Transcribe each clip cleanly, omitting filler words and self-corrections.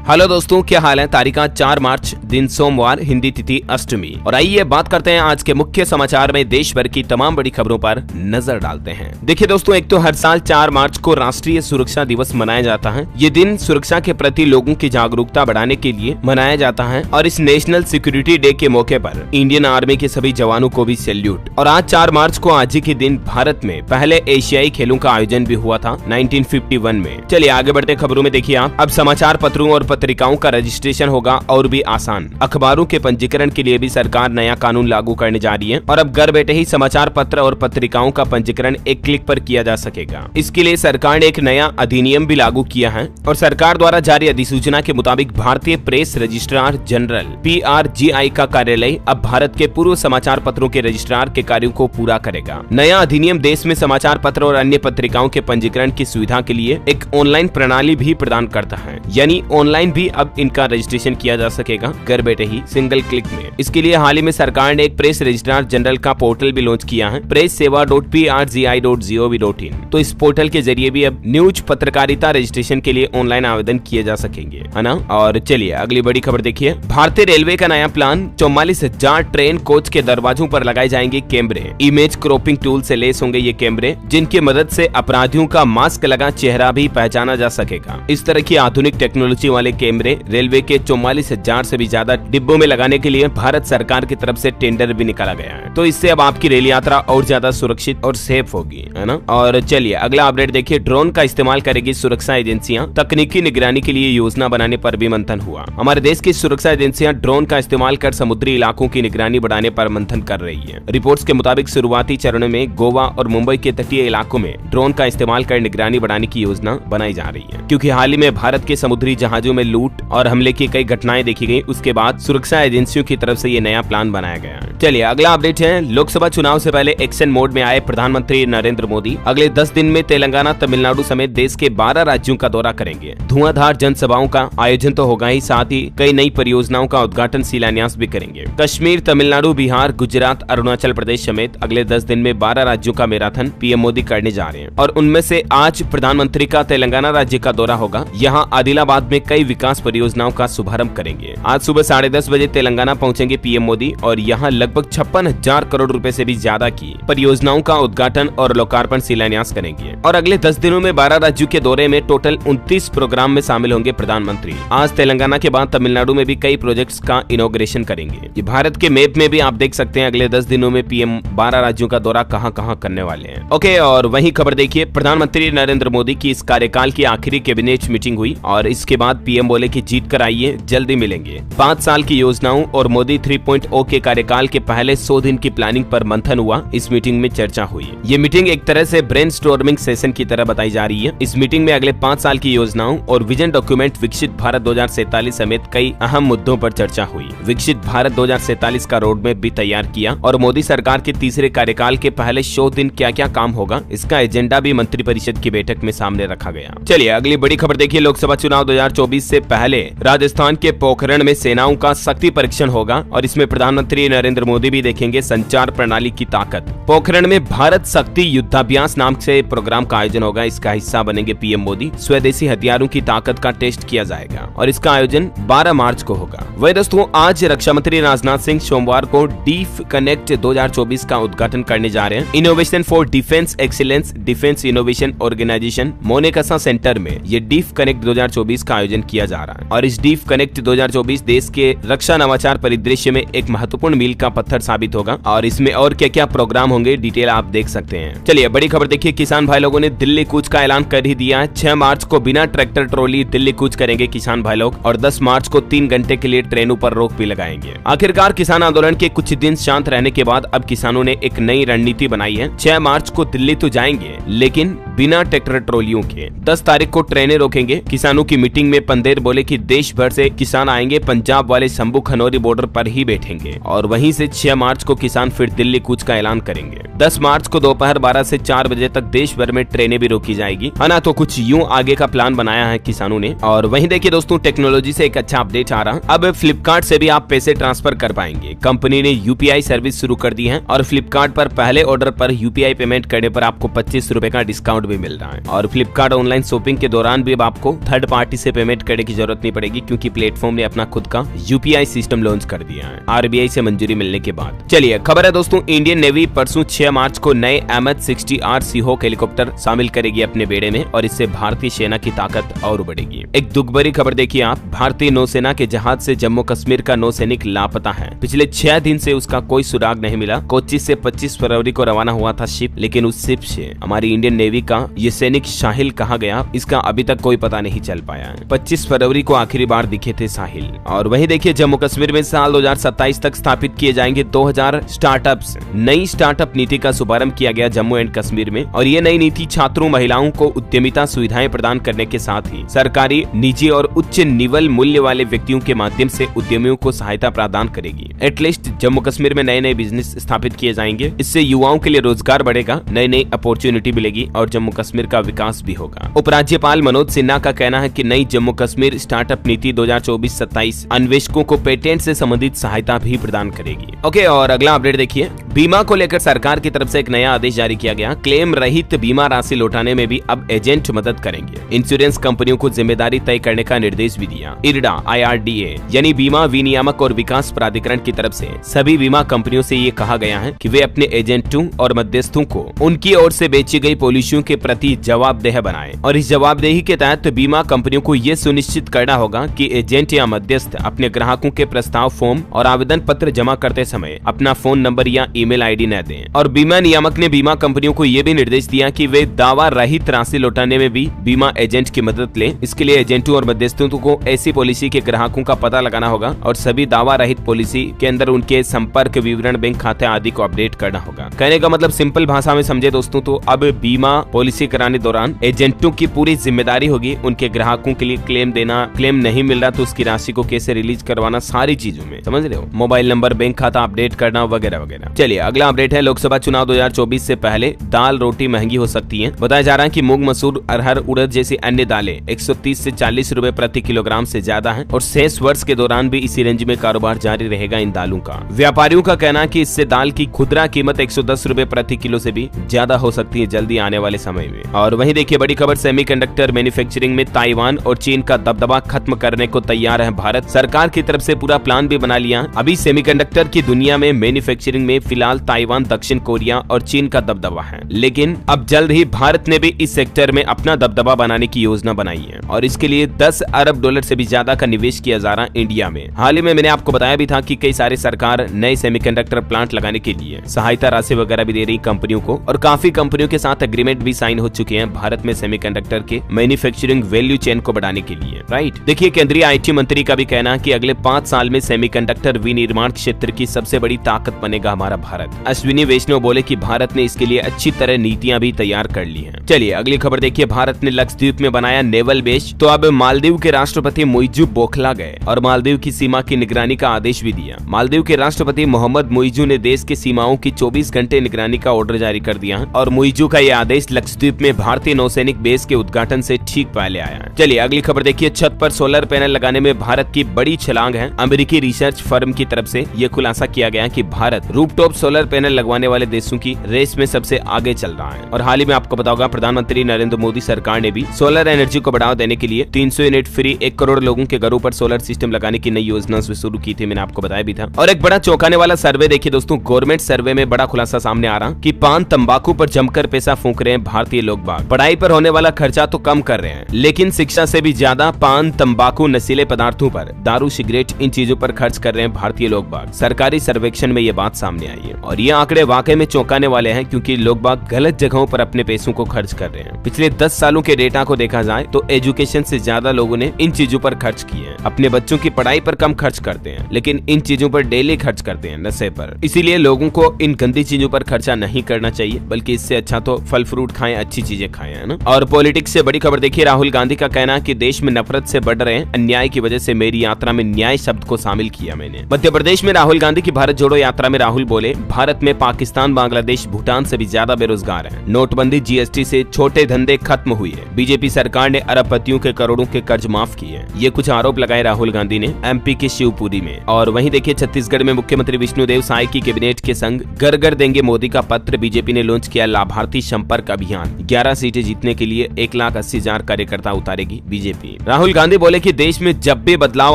Hello दोस्तों, क्या हाल है। तारीख 4 मार्च, दिन सोमवार, हिंदी तिथि अष्टमी। और आइए बात करते हैं आज के मुख्य समाचार में देश भर की तमाम बड़ी खबरों पर नजर डालते हैं। देखिए दोस्तों, एक तो हर साल 4 मार्च को राष्ट्रीय सुरक्षा दिवस मनाया जाता है। ये दिन सुरक्षा के प्रति लोगों की जागरूकता बढ़ाने के लिए मनाया जाता है और इस नेशनल सिक्योरिटी डे के मौके पर इंडियन आर्मी के सभी जवानों को भी सैल्यूट। और आज 4 मार्च को आज ही के दिन भारत में पहले एशियाई खेलों का आयोजन भी हुआ था 1951 में। चलिए आगे बढ़ते खबरों में। देखिए आप, अब समाचार पत्रों और पत्रिकाओं का रजिस्ट्रेशन होगा और भी आसान। अखबारों के पंजीकरण के लिए भी सरकार नया कानून लागू करने जा रही है और अब घर बैठे ही समाचार पत्र और पत्रिकाओं का पंजीकरण एक क्लिक पर किया जा सकेगा। इसके लिए सरकार ने एक नया अधिनियम भी लागू किया है और सरकार द्वारा जारी अधिसूचना के मुताबिक भारतीय प्रेस रजिस्ट्रार जनरल PRGI का कार्यालय अब भारत के पूर्व समाचार पत्रों के रजिस्ट्रार के कार्यों को पूरा करेगा। नया अधिनियम देश में समाचार पत्र और अन्य पत्रिकाओं के पंजीकरण की सुविधा के लिए एक ऑनलाइन प्रणाली भी प्रदान करता है, यानी ऑनलाइन भी अब इनका रजिस्ट्रेशन किया जा सकेगा घर बैठे ही सिंगल क्लिक में। इसके लिए हाल ही में सरकार ने एक प्रेस रजिस्ट्रार जनरल का पोर्टल भी लॉन्च किया है, presssewa.prgi.gov.in। तो इस पोर्टल के जरिए भी अब न्यूज पत्रकारिता रजिस्ट्रेशन के लिए ऑनलाइन आवेदन किए जा सकेंगे, है ना। और चलिए अगली बड़ी खबर देखिए। भारतीय रेलवे का नया प्लान, 44,000 ट्रेन कोच के दरवाजों पर लगाए जाएंगे कैमरे। इमेज क्रॉपिंग टूल से लेस होंगे ये कैमरे, जिनकी मदद से अपराधियों का मास्क लगा चेहरा भी पहचाना जा सकेगा। इस तरह की आधुनिक टेक्नोलॉजी वाले कैमरे रेलवे के 44,000 से भी ज्यादा डिब्बों में लगाने के लिए भारत सरकार की तरफ से टेंडर भी निकाला गया है। तो इससे अब आपकी रेल यात्रा और ज्यादा सुरक्षित और सेफ होगी, है ना। और चलिए अगला अपडेट देखिए। ड्रोन का इस्तेमाल करेगी सुरक्षा एजेंसियां, तकनीकी निगरानी के लिए योजना बनाने पर भी मंथन हुआ। हमारे देश की सुरक्षा एजेंसियां ड्रोन का इस्तेमाल कर समुद्री इलाकों की निगरानी बढ़ाने पर मंथन कर रही है। रिपोर्ट्स के मुताबिक शुरुआती चरणों में गोवा और मुंबई के तटीय इलाकों में ड्रोन का इस्तेमाल कर निगरानी बढ़ाने की योजना बनाई जा रही है, क्योंकि हाल ही में भारत के समुद्री जहाजों में लूट और हमले की कई घटनाएं देखी गई। उसके बाद सुरक्षा एजेंसियों की तरफ से ये नया प्लान बनाया गया है। चलिए अगला अपडेट है। लोकसभा चुनाव से पहले एक्शन मोड में आए प्रधानमंत्री नरेंद्र मोदी अगले 10 दिन में तेलंगाना, तमिलनाडु समेत देश के 12 राज्यों का दौरा करेंगे। धुआंधार जनसभाओं का आयोजन तो होगा ही, साथ ही कई नई परियोजनाओं का उद्घाटन, शिलान्यास भी करेंगे। कश्मीर, तमिलनाडु, बिहार, गुजरात, अरुणाचल प्रदेश समेत अगले 10 दिन में 12 राज्यों का मैराथन पीएम मोदी करने जा रहे हैं और उनमें से आज प्रधानमंत्री का तेलंगाना राज्य का दौरा होगा। यहाँ आदिलाबाद में कई विकास परियोजनाओं का शुभारंभ करेंगे। आज सुबह 10:30 बजे तेलंगाना पहुंचेंगे पीएम मोदी और यहाँ लगभग 56,000 करोड़ रुपए से भी ज्यादा की परियोजनाओं का उद्घाटन और लोकार्पण, शिलान्यास करेंगे। और अगले 10 दिनों में 12 राज्यों के दौरे में टोटल 29 प्रोग्राम में शामिल होंगे प्रधानमंत्री। आज तेलंगाना के बाद तमिलनाडु में भी कई प्रोजेक्ट्स का इनॉग्रेशन करेंगे। ये भारत के मैप में भी आप देख सकते हैं अगले 10 दिनों में पीएम 12 राज्यों का दौरा कहां करने वाले हैं। ओके, और वही खबर देखिए। प्रधानमंत्री नरेंद्र मोदी की इस कार्यकाल की आखिरी कैबिनेट मीटिंग हुई और इसके बाद पीएम बोले कि जीत कर आइए, जल्दी मिलेंगे। 5 साल की योजनाओं और मोदी 3.0 के कार्यकाल के पहले 100 दिन की प्लानिंग पर मंथन हुआ। इस मीटिंग में चर्चा हुई। ये मीटिंग एक तरह से ब्रेनस्टॉर्मिंग सेशन की तरह बताई जा रही है। इस मीटिंग में अगले 5 साल की योजनाओं और विजन डॉक्यूमेंट विकसित भारत 2047 समेत कई अहम मुद्दों पर चर्चा हुई। विकसित भारत 2047 का रोड मैप भी तैयार किया और मोदी सरकार के तीसरे कार्यकाल के पहले 100 दिन क्या क्या काम होगा, इसका एजेंडा भी मंत्रिपरिषद की बैठक में सामने रखा गया। चलिए अगली बड़ी खबर देखिए। लोकसभा चुनाव 2024 से पहले राजस्थान के पोखरण में सेनाओं का शक्ति परीक्षण होगा और इसमें प्रधानमंत्री नरेंद्र मोदी भी देखेंगे संचार प्रणाली की ताकत। पोखरण में भारत शक्ति युद्धाभ्यास नाम से प्रोग्राम का आयोजन होगा। इसका हिस्सा बनेंगे पीएम मोदी। स्वदेशी हथियारों की ताकत का टेस्ट किया जाएगा और इसका आयोजन 12 मार्च को होगा। वही दोस्तों, आज रक्षा मंत्री राजनाथ सिंह सोमवार को डीफ कनेक्ट 2024 का उद्घाटन करने जा रहे हैं। Innovation for defence excellence defence innovation organisation मोनेकसा सेंटर में ये डीफ कनेक्ट 2024 का आयोजन किया जा रहा है और इस डीफ कनेक्ट 2024 देश के रक्षा नवाचार परिदृश्य में एक महत्वपूर्ण मील का पत्थर साबित होगा और इसमें और क्या क्या प्रोग्राम होंगे, डिटेल आप देख सकते हैं। चलिए बड़ी खबर देखिए। किसान भाई लोगों ने दिल्ली कूच का ऐलान कर ही दिया है। 6 मार्च को बिना ट्रैक्टर ट्रॉली दिल्ली कूच करेंगे किसान भाई लोग और 10 मार्च को 3 घंटे के लिए ट्रेनों पर रोक भी लगाएंगे। आखिरकार किसान आंदोलन के कुछ दिन शांत रहने के बाद अब किसानों ने एक नई रणनीति बनाई है। 6 मार्च को दिल्ली तो जाएंगे लेकिन बिना ट्रैक्टर ट्रॉलियों के। 10 तारीख को ट्रेनें रोकेंगे। किसानों की मीटिंग में पंदेर बोले कि देश भर से किसान आएंगे, पंजाब वाले शंभू खनौरी बॉर्डर पर ही बैठेंगे और वहीं से 6 मार्च को किसान फिर दिल्ली कूच का ऐलान करेंगे। 10 मार्च को दोपहर 12 से 4 बजे तक देश भर में ट्रेनें भी रोकी जाएगी, है ना। तो कुछ यूं आगे का प्लान बनाया है किसानों ने। और वहीं देखिए दोस्तों, टेक्नोलॉजी से एक अच्छा अपडेट आ रहा। अब फ्लिपकार्ट से भी आप पैसे ट्रांसफर कर पाएंगे। कंपनी ने यूपीआई सर्विस शुरू कर दी है और फ्लिपकार्ट पर पहले ऑर्डर पर यूपीआई पेमेंट करने पर आपको 25 रुपए का डिस्काउंट भी मिल रहा है। और फ्लिपकार्ट ऑनलाइन शॉपिंग के दौरान भी अब आपको थर्ड पार्टी से पेमेंट करने की जरूरत नहीं पड़ेगी, क्योंकि प्लेटफॉर्म ने अपना खुद का यूपीआई सिस्टम लॉन्च कर दिया है आरबीआई से मंजूरी मिलने के बाद। चलिए खबर है दोस्तों, इंडियन नेवी परसों 6 मार्च को नए MH-60R सीहोक हेलीकॉप्टर शामिल करेगी अपने बेड़े में, और इससे भारतीय सेना की ताकत और बढ़ेगी। एक दुख भरी खबर देखिए आप, भारतीय नौसेना के जहाज से जम्मू कश्मीर का नौसैनिक लापता है। पिछले 6 दिन से उसका कोई सुराग नहीं मिला। कोच्चि से 25 फरवरी को रवाना हुआ था शिप, लेकिन उस शिप से हमारी इंडियन नेवी का ये सैनिक साहिल कहाँ गया, इसका अभी तक कोई पता नहीं चल पाया है। 25 फरवरी को आखिरी बार दिखे थे साहिल। और वहीं देखिए, जम्मू कश्मीर में साल 2027 तक स्थापित किए जाएंगे 2000 स्टार्टअप्स। नई स्टार्टअप नीति का शुभारंभ किया गया जम्मू एंड कश्मीर में, और ये नई नीति छात्रों महिलाओं को उद्यमिता सुविधाएं प्रदान करने के साथ ही सरकारी, निजी और उच्च निवल मूल्य वाले व्यक्तियों के माध्यम से उद्यमियों को सहायता प्रदान करेगी। एटलीस्ट जम्मू कश्मीर में नए नए बिजनेस स्थापित किए जाएंगे। इससे युवाओं के लिए रोजगार बढ़ेगा, नई नई अपॉर्चुनिटी मिलेगी और जम्मू कश्मीर का विकास भी होगा। उपराज्यपाल मनोज सिन्हा का कहना है कि नई जम्मू कश्मीर स्टार्टअप नीति 2024-27 अन्वेषकों को पेटेंट से संबंधित सहायता भी प्रदान करेगी। ओके, और अगला अपडेट देखिए, बीमा को लेकर सरकार की तरफ से एक नया आदेश जारी किया गया। क्लेम रहित बीमा राशि लौटाने में भी अब एजेंट मदद करेंगे। इंश्योरेंस कंपनियों को जिम्मेदारी तय करने का निर्देश भी दिया। IRDA IRDA यानी बीमा विनियामक और विकास प्राधिकरण की तरफ से सभी बीमा कंपनियों से ये कहा गया है कि वे अपने एजेंटों और मध्यस्थों को उनकी ओर से बेची गई पॉलिसियों के प्रति जवाबदेह बनाएं, और इस जवाबदेही के तहत बीमा कंपनियों को ये सुनिश्चित करना होगा कि एजेंट या मध्यस्थ अपने ग्राहकों के प्रस्ताव फॉर्म और आवेदन पत्र जमा करते समय अपना फोन नंबर या ईमेल आईडी न दें। और बीमा नियामक ने बीमा कंपनियों को ये भी निर्देश दिया कि वे दावा रहित राशि लौटाने में भी बीमा एजेंट की मदद लें। इसके लिए एजेंटों और मध्यस्थों को ऐसी पॉलिसी के ग्राहकों का पता लगाना होगा, और सभी दावा रहित पॉलिसी के अंदर उनके संपर्क विवरण, बैंक खाते आदि को अपडेट करना होगा। कहने का मतलब सिंपल भाषा में समझे दोस्तों तो अब बीमा पॉलिसी कराने दौरान एजेंटों की पूरी जिम्मेदारी होगी उनके ग्राहकों के लिए क्लेम देना, क्लेम नहीं मिल रहा तो उसकी राशि को कैसे रिलीज करवाना, सारी चीजों में समझ रहे हो, मोबाइल नंबर, बैंक खाता अपडेट करना वगैरह वगैरह। चलिए अगला अपडेट है, लोकसभा चुनाव 2024 से पहले दाल रोटी महंगी हो सकती है। बताया जा रहा है कि मूंग, मसूर, अरहर, उड़द जैसी अन्य दालें 130 से 40 रुपए प्रति किलोग्राम से ज्यादा है, और शेष वर्ष के दौरान भी इसी रेंज में कारोबार जारी रहेगा इन दालों का। व्यापारियों का कहना है कि इससे दाल की खुदरा कीमत 110 रुपए प्रति किलो से भी ज्यादा हो सकती है जल्दी आने वाले समय में। और वहीं देखिए बड़ी खबर, सेमीकंडक्टर मैन्युफैक्चरिंग में ताइवान और चीन का दबदबा खत्म करने को तैयार है भारत। सरकार की तरफ से पूरा प्लान भी बना लिया। अभी सेमीकंडक्टर की दुनिया में मैन्युफैक्चरिंग में फिलहाल ताइवान, दक्षिण कोरिया और चीन का दबदबा है, लेकिन अब जल्द ही भारत ने भी इस सेक्टर में अपना दबदबा बनाने की योजना बनाई है, और इसके लिए $10 अरब से भी ज्यादा का निवेश किया जा रहा है इंडिया में। हाल ही में मैंने आपको बताया भी था कि कई सारे सरकार नए सेमीकंडक्टर प्लांट लगाने के लिए सहायता राशि वगैरह भी दे रही कंपनियों को, और काफी कंपनियों के साथ एग्रीमेंट भी साइन हो चुके हैं भारत में सेमीकंडक्टर के मैन्युफैक्चरिंग वैल्यू चेन को बढ़ाने के लिए। राइट, देखिए केंद्रीय IT मंत्री का भी कहना है कि अगले 5 साल में सेमीकंडक्टर विनिर्माण क्षेत्र की सबसे बड़ी ताकत बनेगा हमारा भारत। अश्विनी वैष्णव बोले कि भारत ने इसके लिए अच्छी तरह नीतियां भी तैयार कर ली हैं। चलिए अगली खबर देखिए, भारत ने लक्षद्वीप में बनाया नेवल बेस, तो अब मालदीव के राष्ट्रपति मुइज़्ज़ू बौखला गए और मालदीव की सीमा की निगरानी का आदेश भी दिया। मालदीव के राष्ट्रपति मोहम्मद मुइज़्ज़ू ने देश की सीमाओं की 24 घंटे निगरानी का ऑर्डर जारी कर दिया, और मुइज़्ज़ू का यह आदेश लक्षद्वीप में भारतीय नौसैनिक बेस के उद्घाटन से ठीक पहले आया है। चलिए अगली खबर देखिए, छत पर सोलर पैनल लगाने में भारत की बड़ी छलांग है। अमेरिकी रिसर्च फर्म की तरफ से यह खुलासा किया गया कि भारत रूफटॉप सोलर पैनल लगवाने वाले देशों की रेस में सबसे आगे चल रहा है। और हाल ही में आपको पता होगा, प्रधानमंत्री नरेंद्र मोदी सरकार ने भी सोलर एनर्जी को बढ़ावा देने के लिए 300 यूनिट फ्री 1 करोड़ लोगों के घरों पर सोलर सिस्टम लगाने की नई योजना शुरू की थी, मैंने आपको बताया भी था। और एक बड़ा चौंकाने वाला सर्वे देखिए दोस्तों, गवर्नमेंट सर्वे में बड़ा खुलासा सामने आ रहा कि पान तंबाकू पर जमकर पैसा फूंक रहे हैं भारतीय लोग बाग। पढ़ाई पर होने वाला खर्चा तो कम कर रहे हैं, लेकिन शिक्षा से भी ज्यादा पान, तंबाकू, नशीले पदार्थों पर, दारू, सिगरेट, इन चीजों पर खर्च कर रहे हैं भारतीय लोग बाग। सरकारी सर्वेक्षण में ये बात सामने आई है, और ये आंकड़े वाकई में चौंकाने वाले हैं, क्योंकि लोग बाग गलत जगहों पर अपने पैसों को खर्च कर रहे हैं। पिछले 10 सालों के डेटा को देखा जाए तो एजुकेशन से ज्यादा लोगों ने इन चीजों पर खर्च किए हैं। अपने बच्चों की पढ़ाई पर कम खर्च करते हैं, लेकिन इन चीजों पर डेली खर्च करते हैं, नशे पर। इसीलिए लोगों को इन गंदी चीजों पर खर्चा नहीं करना चाहिए, बल्कि इससे अच्छा तो फल फ्रूट खाएं, अच्छी चीजें खाएं, है ना। और पॉलिटिक्स से बड़ी खबर देखिए, राहुल गांधी का कहना है कि देश में नफरत से बढ़ रहे अन्याय की वजह से मेरी यात्रा में न्याय शब्द को शामिल किया मैंने। मध्य प्रदेश में राहुल गांधी की भारत जोड़ो यात्रा में राहुल बोले, भारत में पाकिस्तान, बांग्लादेश, भूटान से भी ज्यादा बेरोजगार है। नोटबंदी, GST से छोटे धंधे खत्म हुए हैं। बीजेपी सरकार ने अरबपतियों के करोड़ों के कर्ज माफ किए। ये कुछ आरोप लगाए राहुल गांधी ने MP के शिवपुरी में। और वहीं देखिए, छत्तीसगढ़ में मुख्यमंत्री विष्णुदेव साय की कैबिनेट के संग घर घर देंगे मोदी का पत्र। बीजेपी ने लॉन्च किया लाभार्थी संपर्क अभियान। 11 सीटें जीतने के लिए 1,80,000 कार्यकर्ता उतारेगी बीजेपी। राहुल गांधी बोले कि देश में जब भी बदलाव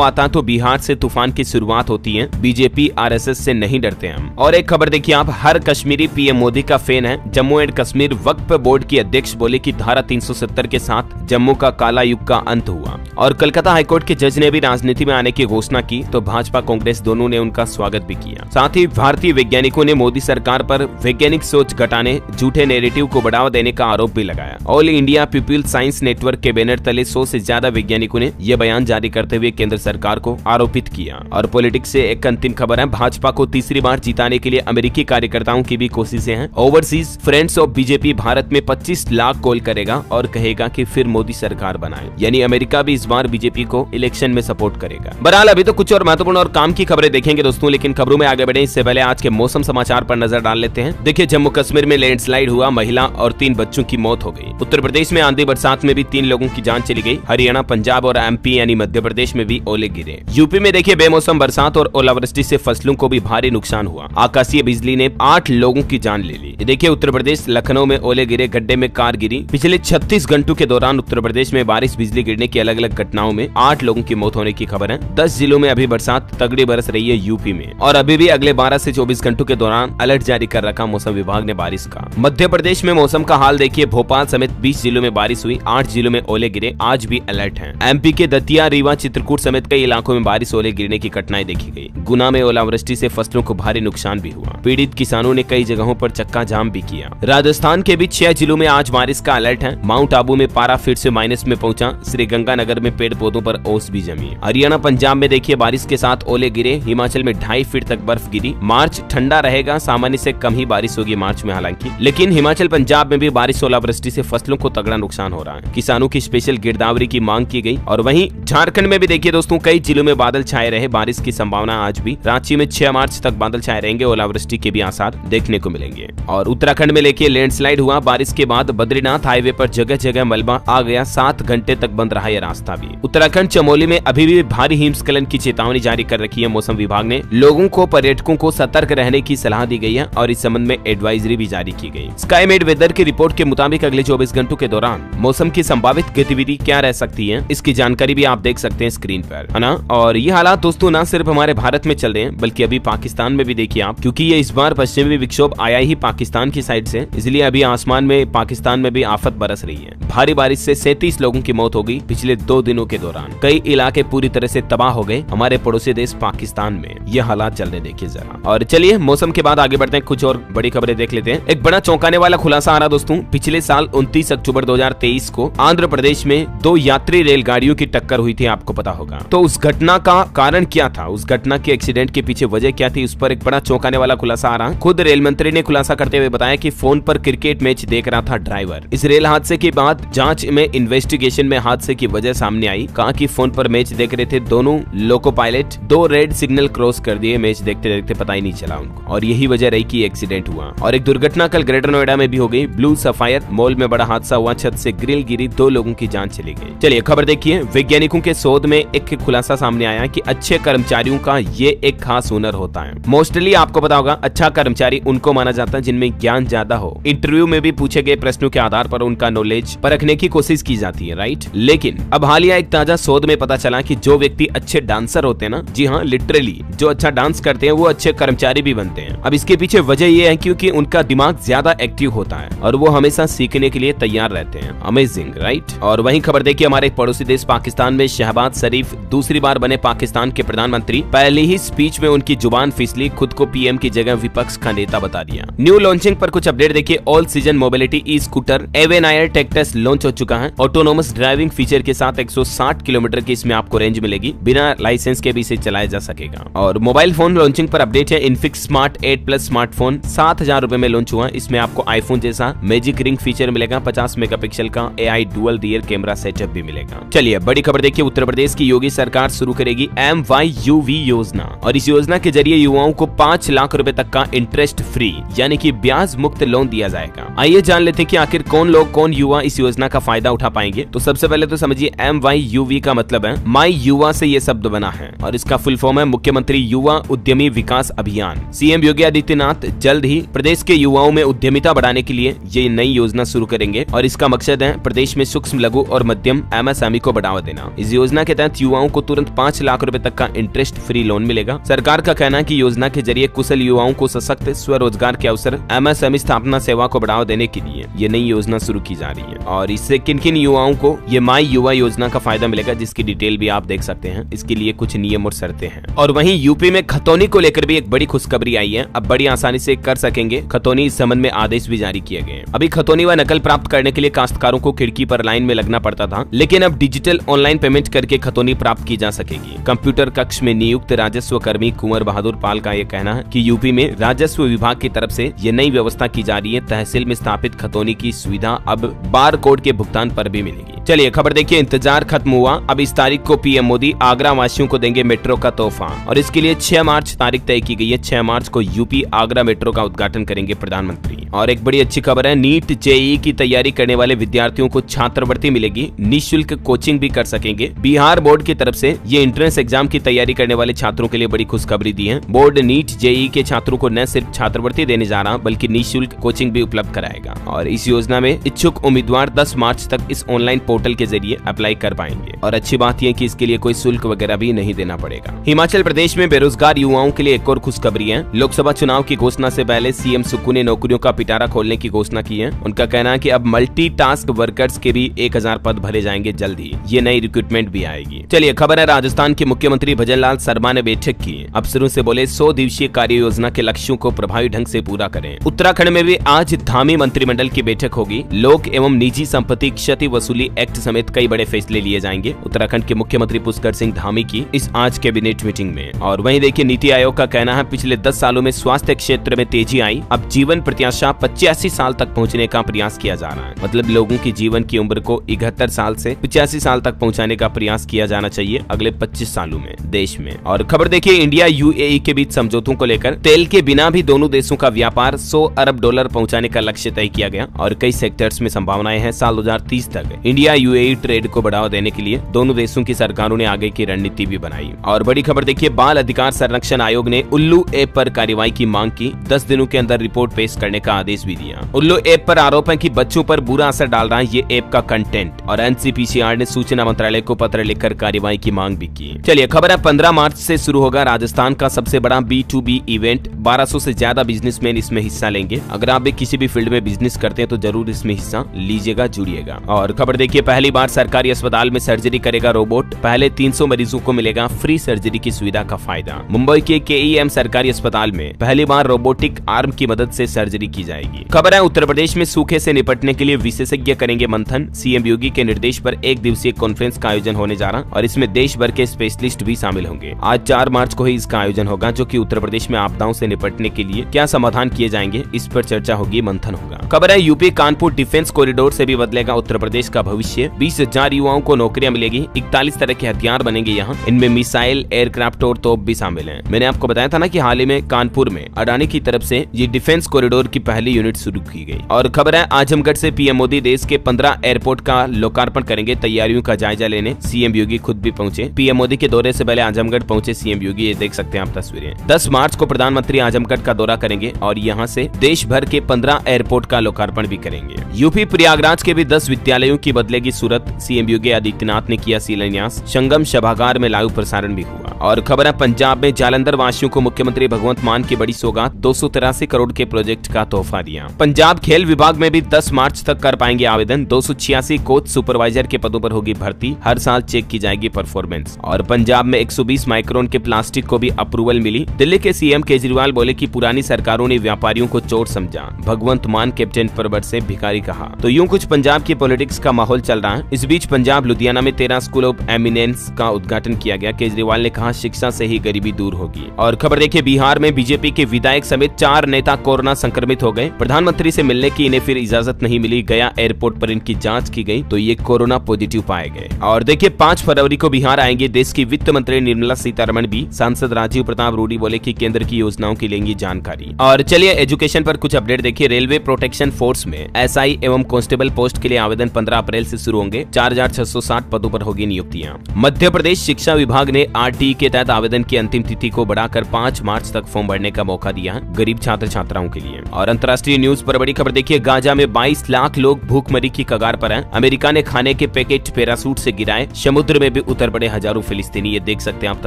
आता तो बिहार से तूफान की शुरुआत होती है, बीजेपी आरएसएस से नहीं डरते हम। और एक खबर देखिए आप, हर कश्मीरी पीएम मोदी का फैन है। Jammu and Kashmir Waqf board की अध्यक्ष बोले कि धारा 370 के साथ जम्मू का काला युग का अंत हुआ। और कलकत्ता हाईकोर्ट के जज ने भी राजनीति में आने की घोषणा की तो भाजपा कांग्रेस दोनों ने उनका स्वागत भी किया। साथ ही भारतीय वैज्ञानिकों ने मोदी सरकार पर वैज्ञानिक सोच घटाने, झूठे नैरेटिव को बढ़ावा देने का आरोप भी लगाया। All India people science network के बैनर तले 100 से ज्यादा वैज्ञानिकों ने यह बयान जारी करते हुए केंद्र सरकार को आरोपित किया। और पॉलिटिक्स से एक अंतिम खबर है, भाजपा को तीसरी बार जिताने के लिए अमेरिकी कार्यकर्ताओं की भी कोशिशें हैं। Overseas friends of BJP Bharat में 25 लाख कॉल करेगा और कहेगा कि फिर मोदी सरकार बनाए, यानी अमेरिका भी इस बार बीजेपी को इलेक्शन में सपोर्ट करेगा। बहरहाल अभी तो कुछ और महत्वपूर्ण और काम की खबरें देखेंगे दोस्तों, लेकिन खबरों में आगे बढ़े इससे पहले आज के मौसम समाचार पर नजर डाल लेते हैं। देखिए, जम्मू कश्मीर में लैंडस्लाइड हुआ, महिला और 3 बच्चों की मौत हो गई। उत्तर प्रदेश में आंधी बरसात में भी 3 लोगों की जान चली गई। हरियाणा, पंजाब और एमपी यानी मध्य प्रदेश में भी ओले गिरे। यूपी में देखिए, बेमौसम बरसात और ओलावृष्टि से फसलों को भी भारी नुकसान हुआ। आकाशीय बिजली ने 8 लोगों की जान ले ली। देखिए, उत्तर प्रदेश लखनऊ में ओले गिरे, गड्ढे में कार गिरी। पिछले 36 घंटों के दौरान उत्तर प्रदेश में बारिश, बिजली गिरने की अलग अलग घटनाओं में 8 लोगों की मौत होने की खबर है। 10 जिलों में अभी बरसात तगड़ी बरस रही है यूपी में, और अभी भी अगले 12 से 24 घंटों के दौरान अलर्ट जारी कर रखा मौसम विभाग ने बारिश का। मध्य प्रदेश में मौसम का हाल देखिए, भोपाल समेत 20 जिलों में बारिश हुई, 8 जिलों में ओले गिरे, आज भी अलर्ट है। एमपी के दतिया, रीवा, चित्रकूट समेत कई इलाकों में बारिश, ओले गिरने की घटनाएं देखी गई। गुना में ओलावृष्टि से फसलों को भारी नुकसान भी हुआ। पीड़ित किसानों ने कई जगहों पर चक्का जाम भी किया। राजस्थान के भी 6 जिलों में आज बारिश का अलर्ट है। माउंट आबू में पारा फिर से माइनस में पहुंचा। श्रीगंगानगर में पेड़ पौधों पर ओस भी जमी। हरियाणा, पंजाब में देखिए बारिश के साथ ओले गिरे। हिमाचल में 2.5 फीट तक बर्फ गिरी। मार्च ठंडा रहेगा, सामान्य से कम ही बारिश होगी मार्च में हालांकि, लेकिन हिमाचल, पंजाब में भी बारिश, ओलावृष्टि से फसलों को तगड़ा नुकसान हो रहा है। किसानों की स्पेशल गिरदावरी की मांग की गई। और वहीं झारखंड में भी देखिए दोस्तों, कई जिलों में बादल छाए रहे, बारिश की संभावना आज भी। रांची में 6 मार्च तक बादल छाए रहेंगे, ओलावृष्टि के भी आसार देखने को मिलेंगे। और उत्तराखंड में लेके लैंडस्लाइड हुआ, बारिश के बाद बद्रीनाथ हाईवे पर जगह जगह मलबा आ गया, 7 घंटे तक बंद रहा यह रास्ता भी। उत्तराखंड चमोली में अभी भी भारी हिमस्खलन की चेतावनी जारी कर रखी है मौसम विभाग ने। लोगों को, पर्यटकों को सतर्क रहने की सलाह दी गई है और इस संबंध में एडवाइजरी भी जारी की गई। स्काईमेड वेदर की रिपोर्ट के मुताबिक अगले 24 घंटों के दौरान मौसम की संभावित गतिविधि क्या रह सकती है, इसकी जानकारी भी आप देख सकते हैं स्क्रीन पर, है ना। और ये हालात दोस्तों न सिर्फ हमारे भारत में चल रहे हैं बल्कि अभी पाकिस्तान में भी देखिए आप, क्योंकि ये इस बार पश्चिमी विक्षोभ आया ही पाकिस्तान की साइड से, इसलिए अभी आसमान में पाकिस्तान में भी आफत बरस रही है। भारी बारिश से 37 लोगों की मौत हो गई पिछले 2 दिनों के दौरान। कई इलाके पूरी तरह से तबाह हो गए हमारे पड़ोसी देश पाकिस्तान में। ये हालात चलने देखिए जरा। और चलिए मौसम के बाद आगे बढ़ते हैं, कुछ और बड़ी खबरें देख लेते हैं। एक बड़ा चौंकाने वाला खुलासा आ रहा दोस्तों, पिछले साल 29 अक्टूबर 2023 को आंध्र प्रदेश में 2 यात्री रेलगाड़ियों की टक्कर हुई थी, आपको पता होगा। तो उस घटना का कारण क्या था, उस घटना के एक्सीडेंट के पीछे वजह क्या थी, उस पर एक बड़ा चौंकाने वाला खुलासा आ रहा। खुद रेल मंत्री ने खुलासा करते हुए बताया कि फोन पर क्रिकेट मैच देख रहा था ड्राइवर। इस रेल हादसे के बाद जांच में, इन्वेस्टिगेशन में हादसे की वजह सामने आई। कहा कि फोन पर मैच देख रहे थे दोनों loco pilot, 2 red signal cross कर दिए, मैच देखते देखते पता ही नहीं चला उनको, और यही वजह रही कि एक्सीडेंट हुआ। और एक दुर्घटना कल ग्रेटर नोएडा में भी हो गई। ब्लू सफायर मॉल में बड़ा हादसा हुआ, छत से ग्रिल गिरी, 2 लोगों की जान चली गई। चलिए खबर देखिए, वैज्ञानिकों के शोध में एक खुलासा सामने आया कि अच्छे कर्मचारियों का ये एक खास हुनर होता है। मोस्टली आपको पता होगा, अच्छा कर्मचारी उनको माना जाता है जिनमें ज्ञान ज्यादा हो। इंटरव्यू में भी पूछे गए प्रश्नों के आधार पर उनका नॉलेज परखने की कोशिश की जाती है, राइट। लेकिन अब हालिया एक ताजा शोध में पता चला कि जो व्यक्ति अच्छे डांसर होते हैं ना, जी हाँ लिटरली, जो अच्छा डांस करते हैं वो अच्छे कर्मचारी भी बनते हैं। अब इसके पीछे वजह ये है क्योंकि उनका दिमाग ज्यादा एक्टिव होता है और वो हमेशा सीखने के लिए तैयार रहते हैं। Amazing, right. और वहीं खबर देखिए, हमारे पड़ोसी देश पाकिस्तान में शहबाज शरीफ दूसरी बार बने पाकिस्तान के प्रधानमंत्री। पहले ही स्पीच में उनकी जुबान फिसली, खुद को पीएम की जगह विपक्ष का नेता बता दिया। न्यू लॉन्चिंग पर कुछ अपडेट देखिए। All season mobility e scooter एवेनायर टेक्टस launch हो चुका है। ऑटोनोमस ड्राइविंग फीचर के साथ 160 किलोमीटर की इसमें आपको रेंज मिलेगी, बिना लाइसेंस के भी इसे चलाया जा सकेगा। और मोबाइल फोन लॉन्चिंग पर अपडेट है। इनफिक्स स्मार्ट 8 प्लस स्मार्टफोन 7,000 रुपए में लॉन्च हुआ। इसमें आपको आईफोन जैसा मैजिक रिंग फीचर मिलेगा, 50 मेगापिक्सल का AI dual rear camera setup भी मिलेगा। चलिए बड़ी खबर देखिए, उत्तर प्रदेश की योगी सरकार शुरू करेगी MYUV योजना, और इस योजना के जरिए युवाओं को 5 लाख रुपए तक का इंटरेस्ट फ्री यानी कि ब्याज मुक्त लोन दिया जाएगा। आइए जान लेते हैं कि आखिर कौन लोग, कौन युवा इस योजना का फायदा उठा पाएंगे। तो सबसे पहले तो समझिए, MYUV का मतलब है माई युवा से ये शब्द बना है और इसका फुल फॉर्म है मुख्यमंत्री युवा उद्यमी विकास अभियान। सीएम योगी आदित्यनाथ जल्द ही प्रदेश के युवाओं में उद्यमिता बढ़ाने के लिए ये नई योजना शुरू करेंगे और इसका मकसद है प्रदेश में सूक्ष्म, लघु और मध्यम एमएसएमई को बढ़ावा देना। इस योजना के तहत युवाओं को तुरंत 5 लाख रुपए तक का इंटरेस्ट फ्री लोन मिलेगा। सरकार का कहना है कि योजना के जरिए कुशल युवाओं को सशक्त स्वरोजगार के अवसर, एमएसएमई स्थापना सेवा को बढ़ावा देने के लिए ये नई योजना शुरू की जा रही है। और इससे किन किन युवाओं को ये माई युवा योजना का फायदा मिलेगा, जिसकी डिटेल भी आप देख सकते हैं। इसके लिए कुछ नियम और शर्तें हैं। और वहीं यूपी में खतौनी को लेकर भी एक बड़ी खुशखबरी आई है। अब बड़ी आसानी से कर सकेंगे खतौनी, इस संबंध में आदेश भी जारी किए गए। अभी खतौनी व नकल प्राप्त करने के लिए काश्तकारों को खिड़की पर लाइन में लगना पड़ता था, लेकिन अब डिजिटल ऑनलाइन पेमेंट करके खतौनी प्राप्त की जा सकेगी। कंप्यूटर कक्ष में नियुक्त राजस्व कर्मी कुंवर बहादुर पाल का यह कहना है कि यूपी में राजस्व विभाग की तरफ से ये नई व्यवस्था की जा रही है। तहसील में स्थापित खतौनी की सुविधा अब बार कोड के भुगतान पर भी मिलेगी। चलिए खबर देखिए, इंतजार खत्म हुआ। अब इस तारीख को पीएम मोदी आगरा वासियों को देंगे मेट्रो का तोहफा, और इसके लिए 6 मार्च तारीख तय की गई है। 6 मार्च को यूपी आगरा मेट्रो का उद्घाटन करेंगे प्रधानमंत्री। और एक बड़ी अच्छी खबर है, नीट जेईई की तैयारी करने वाले विद्यार्थियों को छात्रवृत्ति मिलेगी, निःशुल्क कोचिंग भी कर सकेंगे। बिहार बोर्ड की तरफ से ये एंट्रेंस एग्जाम की तैयारी करने वाले छात्रों के लिए बड़ी खुशखबरी दी है। बोर्ड नीट जेईई के छात्रों को न सिर्फ छात्रवृत्ति देने जा रहा बल्कि निःशुल्क कोचिंग भी उपलब्ध कराएगा। और इस योजना में इच्छुक उम्मीदवार 10 मार्च तक इस ऑनलाइन पोर्टल के जरिए अप्लाई कर पाएंगे। और अच्छी बात यह कि इसके लिए कोई शुल्क वगैरह भी नहीं देना पड़ेगा। हिमाचल प्रदेश में बेरोजगार युवाओं के लिए एक और खुशखबरी है। लोकसभा चुनाव की घोषणा से पहले सीएम सुक्कू ने नौकरियों का पिटारा खोलने की घोषणा की है। उनका कहना है कि अब मल्टीटास्क वर्कर्स के भी 1000 पद भरे जाएंगे जल्द ही। ये नई रिक्रूटमेंट भी आएगी। चलिए खबर है, राजस्थान के मुख्यमंत्री भजनलाल शर्मा ने बैठक की। अफसरों से बोले 100 दिवसीय कार्य योजना के लक्ष्यों को प्रभावी ढंग से पूरा करें। उत्तराखंड में भी आज धामी मंत्रिमंडल की बैठक होगी। लोक एवं निजी संपत्ति क्षति वसूली एक्ट समेत कई बड़े फैसले लिए जाएंगे उत्तराखंड के मुख्यमंत्री पुष्कर सिंह धामी की इस आज कैबिनेट मीटिंग में। और वहीं देखिए, नीति आयोग का कहना है पिछले 10 सालों में स्वास्थ्य क्षेत्र में तेजी आई। अब जीवन प्रत्याशा 85 साल तक पहुंचने का प्रयास किया जा रहा है। मतलब लोगों की जीवन की उम्र को 71 साल से 85 साल तक पहुंचाने का प्रयास किया जाना चाहिए अगले 25 सालों में देश में। और खबर देखिए, इंडिया यूएई के बीच समझौतों को लेकर तेल के बिना भी दोनों देशों का व्यापार $100 अरब पहुंचाने का लक्ष्य तय किया गया। और कई सेक्टर्स में संभावनाएं हैं। साल 2030 तक इंडिया यूएई ट्रेड को बढ़ावा देने के लिए दोनों देशों की सरकारों ने आगे की रणनीति भी बनाई। और बड़ी खबर देखिए, बाल अधिकार संरक्षण आयोग ने उल्लू ऐप पर कार्रवाई की मांग की। 10 दिनों के अंदर रिपोर्ट पेश करने का आदेश भी दिया। उल्लू ऐप पर आरोप है कि बच्चों पर बुरा असर डाल रहा है ये ऐप का कंटेंट। और एनसीपीसीआर ने सूचना मंत्रालय को पत्र लिखकर कार्रवाई की मांग भी की। चलिए खबर है, 15 मार्च से शुरू होगा राजस्थान का सबसे बड़ा B2B इवेंट। 1200 से ज्यादा बिजनेसमैन इसमें हिस्सा लेंगे। अगर आप भी किसी भी फील्ड में बिजनेस करते हैं तो जरूर इसमें हिस्सा लीजिएगा, जुड़िएगा। और खबर देखिए, पहली बार सरकारी अस्पताल में सर्जरी करेगा रोबोट। पहले 300 मरीजों को मिलेगा फ्री सर्जरी की सुविधा का फायदा। मुंबई के KEM सरकारी अस्पताल में पहली बार रोबोटिक आर्म की मदद से सर्जरी की जाएगी। खबर है, उत्तर प्रदेश में सूखे से निपटने के लिए विशेषज्ञ करेंगे मंथन। सीएम योगी के निर्देश पर 1 दिवसीय कॉन्फ्रेंस का आयोजन होने जा रहा और इसमें देश भर के स्पेशलिस्ट भी शामिल होंगे। आज 4 मार्च को ही इसका आयोजन होगा, जो कि उत्तर प्रदेश में आपदाओं से निपटने के लिए क्या समाधान किए जाएंगे, इस पर चर्चा होगी, मंथन होगा। खबर है, यूपी कानपुर डिफेंस कॉरिडोर से भी बदलेगा उत्तर प्रदेश का भविष्य। 20,000 युवाओं को नौकरियां मिलेगी। 41 तरह के हथियार बनेंगे यहाँ। इनमें मिसाइल, एयरक्राफ्ट और तोप भी शामिल हैं। मैंने आपको बताया था ना कि हाल ही में कानपुर में अडानी की तरफ से ये डिफेंस कॉरिडोर की पहली यूनिट शुरू की गई। और खबर है, आजमगढ़ से पीएम मोदी देश के 15 एयरपोर्ट का लोकार्पण करेंगे। तैयारियों का जायजा लेने सीएम योगी खुद भी पहुंचे। पीएम मोदी के दौरे से पहले आजमगढ़ पहुंचे सीएम योगी, ये देख सकते हैं आप तस्वीरें। 10 मार्च को प्रधानमंत्री आजमगढ़ का दौरा करेंगे और यहाँ से देश भर के 15 एयरपोर्ट का लोकार्पण भी करेंगे। यूपी प्रयागराज के भी 10 विद्यालयों की बदलेगी सूरत। सीएम योगी आदित्यनाथ ने किया शिलान्यास। संगम सभागार में लाइव प्रसारण भी हुआ। और खबर है, पंजाब में जालंधर वासियों को मुख्यमंत्री भगवंत मान की बड़ी सौगात। 283 करोड़ के प्रोजेक्ट का तोहफा दिया। पंजाब खेल विभाग में भी 10 मार्च तक कर पाएंगे आवेदन। 286 कोच सुपरवाइजर के पदों पर होगी भर्ती। हर साल चेक की जाएगी परफॉर्मेंस। और पंजाब में 120 माइक्रोन के प्लास्टिक को भी अप्रूवल मिली। दिल्ली के सीएम केजरीवाल बोले कि पुरानी सरकारों ने व्यापारियों को चोर समझा। भगवंत मान कैप्टन पर्वत से भिखारी कहा। तो यूं कुछ पंजाब की पॉलिटिक्स का माहौल चल रहा है। इस बीच पंजाब लुधियाना में 13 स्कूल ऑफ एमिनेंस का उद्घाटन किया गया। केजरीवाल ने कहा शिक्षा से ही गरीबी दूर होगी। और खबर देखिए, बिहार में बीजेपी के विधायक समेत 4 नेता कोरोना संक्रमित हो गए। प्रधानमंत्री से मिलने की इन्हें फिर इजाजत नहीं मिली। गया एयरपोर्ट पर इनकी जांच की गई तो ये कोरोना पॉजिटिव पाए गए। और देखिए, 5 फरवरी को बिहार आएंगे देश की वित्त मंत्री निर्मला सीतारमण भी। सांसद राजीव प्रताप रूडी बोले कि केंद्र की योजनाओं की लेंगी जानकारी। और चलिए एजुकेशन पर कुछ अपडेट देखिए। रेलवे प्रोटेक्शन फोर्स में SI एवं कांस्टेबल पोस्ट के लिए आवेदन 15 अप्रैल से शुरू होंगे। 4660 पदों पर होगी नियुक्तियां। मध्य प्रदेश शिक्षा विभाग ने RTE के तहत आवेदन की अंतिम तिथि को बढ़ाकर 5 मार्च तक फॉर्म भरने का मौका दिया है गरीब छात्र छात्राओं के लिए। और अंतर्राष्ट्रीय न्यूज पर बड़ी खबर देखिए, गाजा में 22 लाख लोग भूखमरी की कगार पर हैं। अमेरिका ने खाने के पैकेट पैरासूट से गिराए, समुद्र में भी उतर पड़े हजारों फिलिस्तीनी। ये देख सकते हैं आप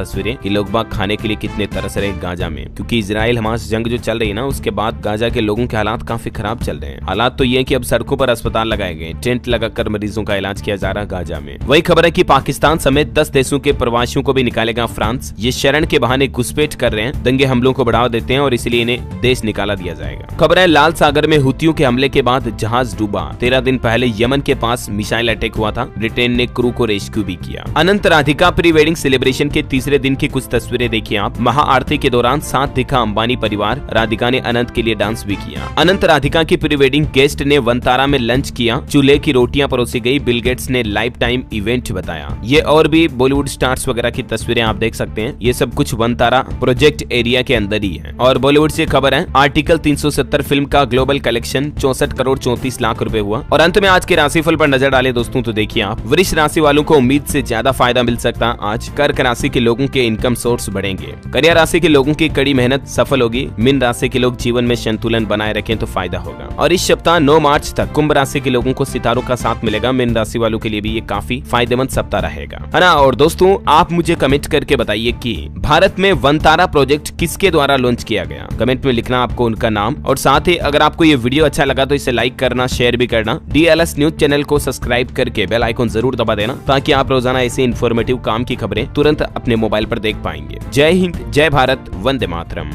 तस्वीरें कि लोग बाग खाने के लिए कितने तरस रहे गाजा में, क्योंकि इजराइल हमास जंग जो चल रही है ना, उसके बाद गाजा के लोगों के हालात काफी खराब चल रहे हैं। हालात तो ये है कि अब सड़कों पर अस्पताल लगाए गए, टेंट लगाकर मरीजों का इलाज किया जा रहा है गाजा में। वही खबर है कि पाकिस्तान समेत 10 देशों के प्रवासियों को भी निकालेगा फ्रांस। ये शरण के बहाने घुसपैठ कर रहे हैं, दंगे हमलों को बढ़ावा देते हैं और इसलिए इन्हें देश निकाला दिया जाएगा। खबर है लाल सागर में हुतियों के हमले के बाद जहाज डूबा। 13 दिन पहले यमन के पास मिसाइल अटैक हुआ था, ब्रिटेन ने क्रू को रेस्क्यू भी किया। अनंत राधिका प्री वेडिंग सेलिब्रेशन के तीसरे दिन की कुछ तस्वीरें देखिए आप। महाआरती के दौरान साथ दिखा अंबानी परिवार, राधिका ने अनंत के लिए डांस भी किया। अनंत राधिका की प्री वेडिंग गेस्ट ने वनतारा में लंच किया, चूल्हे की रोटियां परोसी गई। बिल गेट्स ने लाइफ टाइम इवेंट बताया। ये और भी बॉलीवुड स्टार्स वगैरह की तस्वीरें आप देख सकते हैं। ये सब कुछ वनतारा प्रोजेक्ट एरिया के अंदर ही है। और बॉलीवुड से खबर है, आर्टिकल 370 फिल्म का ग्लोबल कलेक्शन 64 करोड़ 34 लाख रुपए हुआ। और अंत में आज के राशिफल पर नजर डालें दोस्तों, तो देखिए आप, वृष राशि वालों को उम्मीद से ज्यादा फायदा मिल सकता है आज। कर्क राशि के लोगों के इनकम सोर्स बढ़ेंगे। कन्या राशि के लोगों की कड़ी मेहनत सफल होगी। मीन राशि के लोग जीवन में संतुलन बनाए रखें तो फायदा होगा। और इस सप्ताह 9 मार्च तक कुंभ राशि के लोगों को सितारों का साथ मिलेगा। मीन राशि वालों के लिए भी ये काफी फायदेमंद सप्ताह रहेगा, है ना। और दोस्तों आप मुझे कमेंट करके बताइए कि भारत में वनतारा प्रोजेक्ट किसके द्वारा लॉन्च किया गया। कमेंट में लिखना आपको उनका नाम। और साथ ही अगर आपको ये वीडियो अच्छा लगा तो इसे लाइक करना, शेयर भी करना। DLS न्यूज चैनल को सब्सक्राइब करके बेल आइकन जरूर दबा देना, ताकि आप रोजाना ऐसे इन्फॉर्मेटिव काम की खबरें तुरंत अपने मोबाइल पर देख पाएंगे। जय हिंद, जय भारत, वंदे मातरम।